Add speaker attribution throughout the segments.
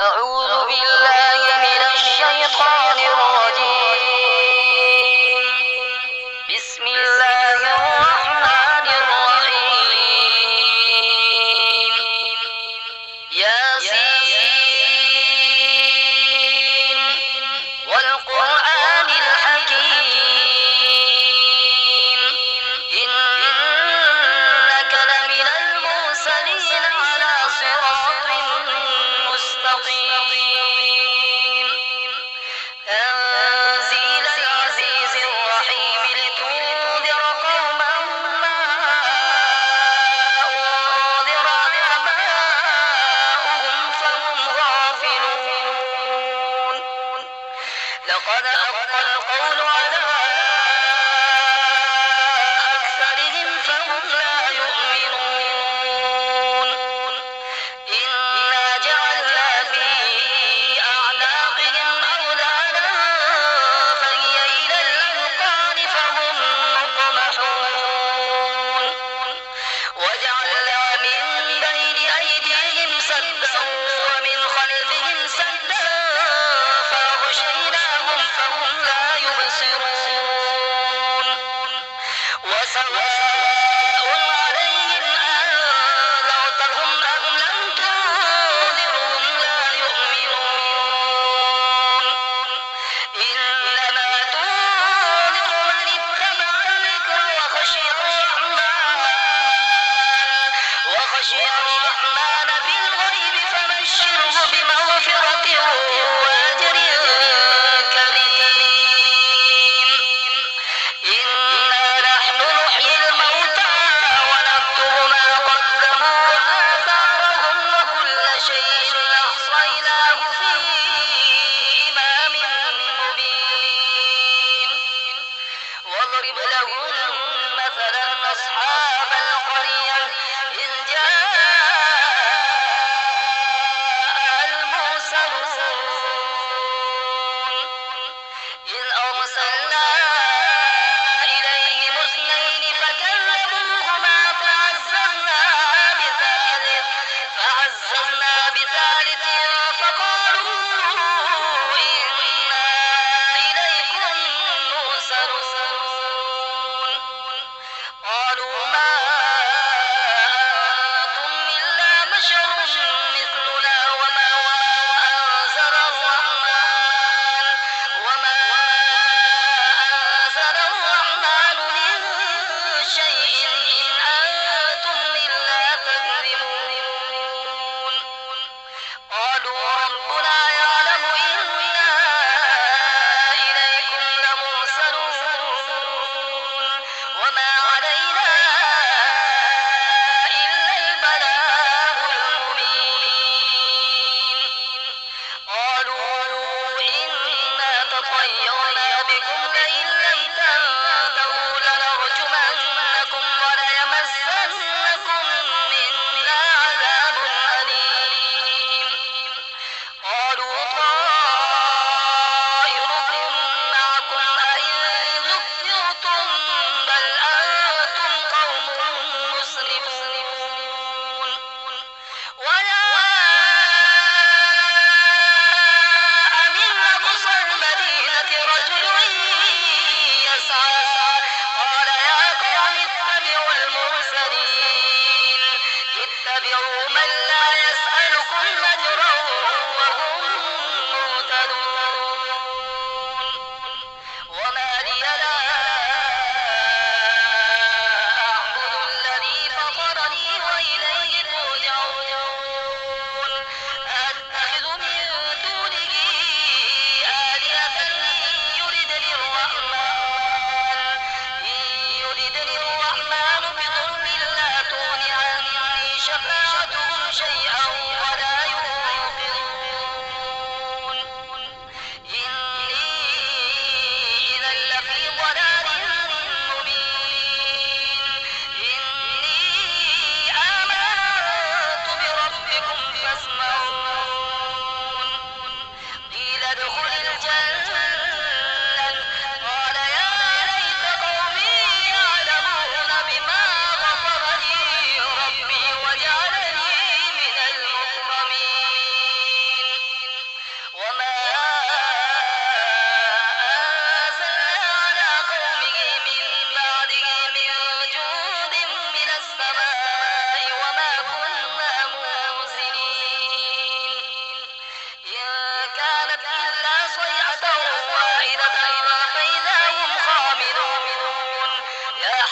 Speaker 1: أعوذ بالله من الشيطان الرجيم. بسم الله الرحمن الرحيم. ياسين والقرآن الحكيم إنك لمن المرسلين على صراط مستقيم تنزيل العزيز الرحيم لتنذر قوما ما أنذر آباؤهم فهم غافلون. لقد حق القول على أكثرهم فهم لا يؤمنون. إنا جعلنا في أعناقهم أغلالا فهي إلى الأذقان فهم مقمحون. وجعلنا من بين أيديهم سدا ومن خلفهم سدا فأغشيناهم فهم لا يبصرون. وسواء عليهم أنذرتهم أم لم تنذرهم لا يؤمنون. إنما تنذر من اتبع الذكر وخشي الرحمن بالغيب فبشره بمغفرة وأجر كريم. إنا نحن نحيي الموتى ونكتب ما قدموا وآثارهم وكل شيء أحصيناه في إمام مبين. واضرب لهم مثلا أصحاب القرية إذ جاء المرسلون إذ أرسلنا إليهم اثنين فكذبوهما فعززنا بثالث فقالوا إنا إليكم مرسلون. قالوا ما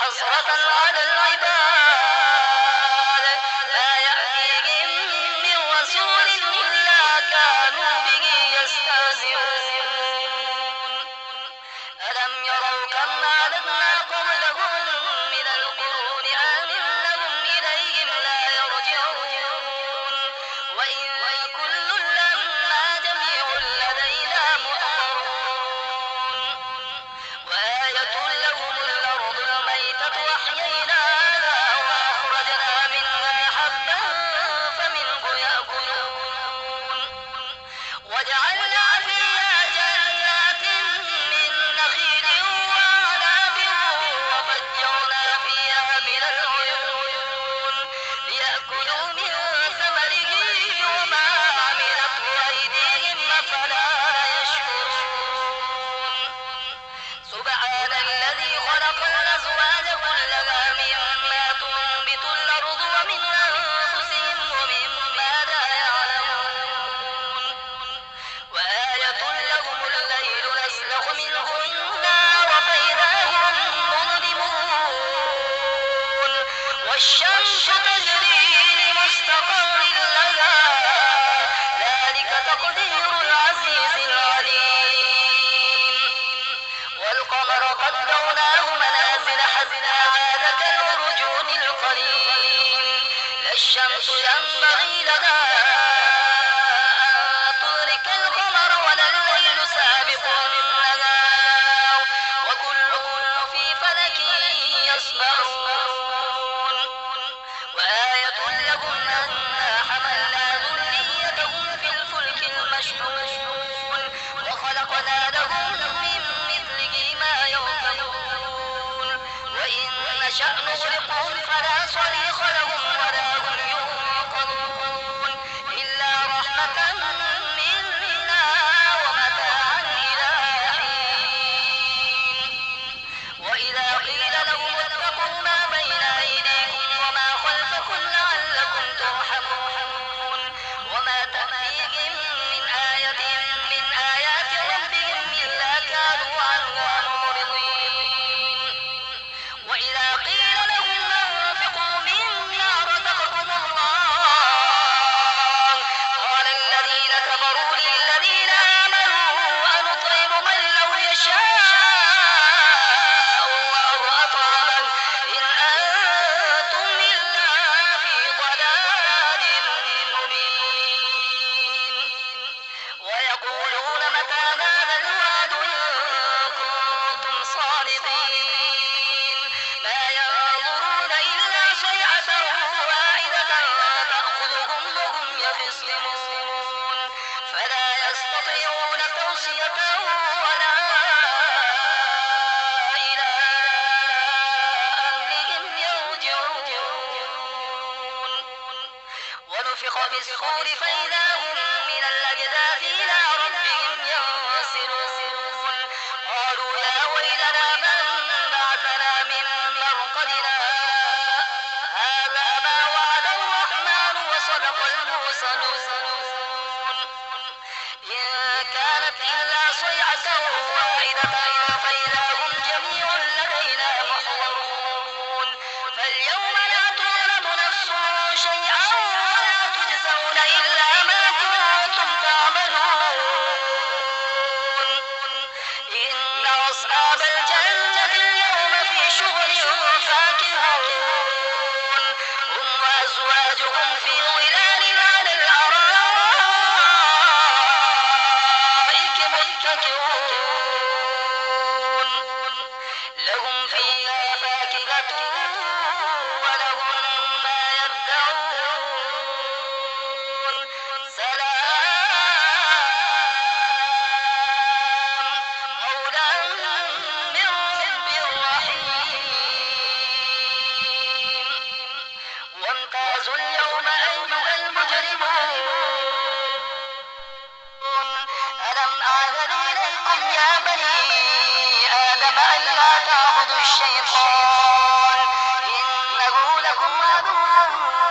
Speaker 1: حسرة على العباد ما يأتيهم من رسول إلا كانوا به يستهزئون ألم يروا كم أهلكنا قبلهم من القرون أنهم إليهم لا يرجعون وإن كل لما جميع لدينا محضرون وآية لهم الأرض الميتة أحييناها وأخرجنا منها حبا فمنه يأكلون وجعلنا فيها جنات من نخيل وأعناب وفجرنا فيها من العيون ليأكلوا من ثمره وما عملته أيديهم أفلا يشكرون سبحان الذي خلق الأزواج كلها مما تنبت الأرض ومن أنفسهم ومما لا يعلمون وآية لهم الليل نسلخ منه النار فإذا هم مظلمون والشمس تجري لمستقر لها ذلك تقدير العزيز العليم والقمر قدرناه منازل حتى عاد كالعرجون القديم لا الشمس ينبغي لها أن تدرك القمر ولا الليل سابق النهار وكل في فلك يسبحون وآية لهم أنا حملنا ذريتهم في الفلك المشحون وخلقنا لهم من مثله ما يركبون وإن نشأ نغرقهم فلا صريخ لهم ولا هم ينقذون إلا رحمة منا ومتاعا إلى حين وإذا قيل لهم اتقوا ما بين أيديكم وما خلفكم لعلكم ترحمون وما تأتيهم من آية من آيات ربهم إلا كانوا عنها معرضين وإذا قيل لهم أنفقوا مما رزقكم الله قال الذين كفروا للذين آمنوا أنطعم من لو يشاء الله أطعمه إن أنتم إلا في ضلال مبين ويقولون متى هذا الوعد إن كنتم صادقين ما ينظرون إلا صيحة واحدة تأخذهم وهم يخصمون فلا يستطيعون توصية ولا إلى أهلهم يرجعون ونفخ بالصور فإذا هم من الأجداث إلى ربهم ينسلون قالوا يا ويلنا من بعثنا من مرقدنا هذا ما وعد الرحمن وصدق المرسلون إن كانت إلا صيحة واحدة فإذا هم جميع لدينا محضرون فاليوم لا تظلم نفس شيئا ولا تجزون إلا ما كنتم تعملون إن أصحاب الجنة اليوم في شغل فاكهون هم وأزواجهم في ظلال على الأرائك متكئون لهم فيها فاكهة ولهم ما يدعون سلام قولا من رب رحيم وامتازوا اليوم أيها المجرمون ألم أعهد إليكم يا بني آدم ألا تعبدوا الشيطان إنه لكم عدو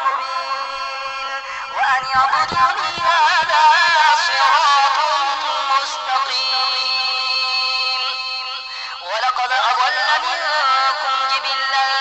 Speaker 1: مبين وأن اعبدوني هذا صراط مستقيم ولقد أضل منكم جبلا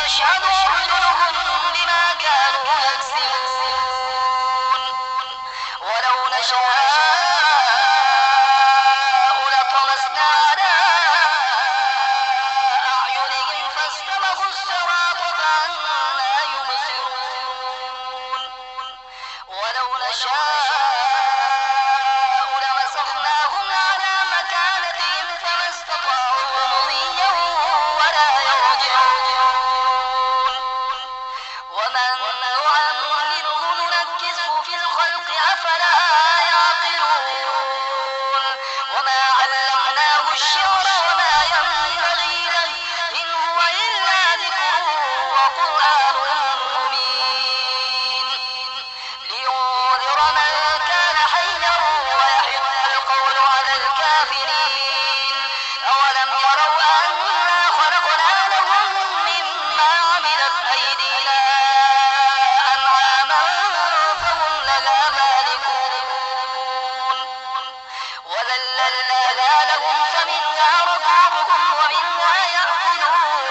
Speaker 1: وتشهد أرجلهم بما كانوا يكسبون ولو نشاء لطمسنا على أعينهم فاستبقوا الصراط فأنى يبصرون ولو نشاء لمسخناهم على مكانتهم فما استطاعوا مضيا ولا يرجعون ومن نعمره ننكسه في الخلق أفلا يعقلون وما علمناه الشعر وما ينبغي له إن هو إلا ذكر وقرآن مبين لينذر من كان حيا ويحق القول على الكافرين أولم يروا أنا خلقنا لهم مما عملت أيدينا أنعاما فهم لها مالكون وذللناها لهم فمنها ركوبهم ومنها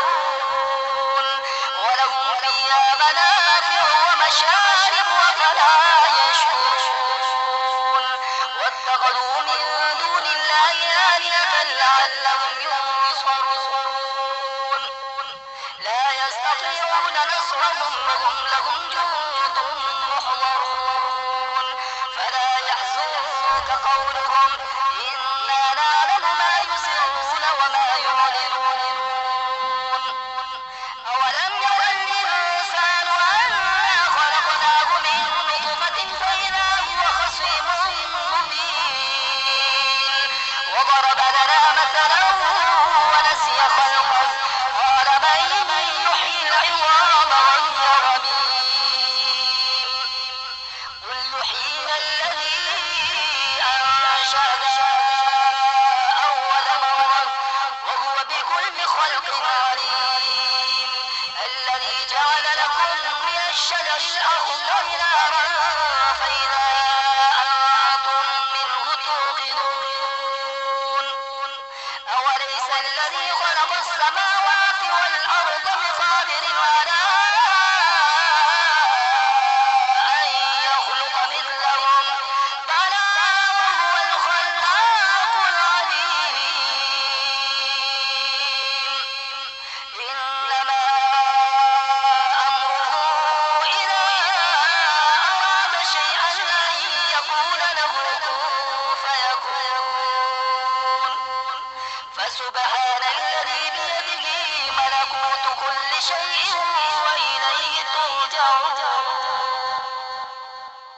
Speaker 1: يأكلون ولهم فيها منافع ومشارب أفلا يشكرون واتخذوا من دون الله آلهة لعلهم ينصرون لا يستطيعون نصرهم وهم لهم جند محضرون فلا يحزنك قولهم إنا نعلم ما يسرون وما يعلنون أولم ير الإنسان أنا خلقناه من نطفة فإذا هو خصيم مبين وضرب لنا مثلا ونسي خلقه قال من يحيي العظام وهي رميم قل يحييها الذي أنشأها أول مرة وهو بكل خلق عليم الذي جعل لكم من الشجر الأخضر نارا فإذا أنتم منه توقدون أوليس الذي خلق السماوات والأرض بقادر على أن يخلق مثلهم بلى وهو الخلاق العليم إنما أمره إذا أراد شيئا أن يقول له كن فيكون فسبحان الذي بيده ملكوت كل شيء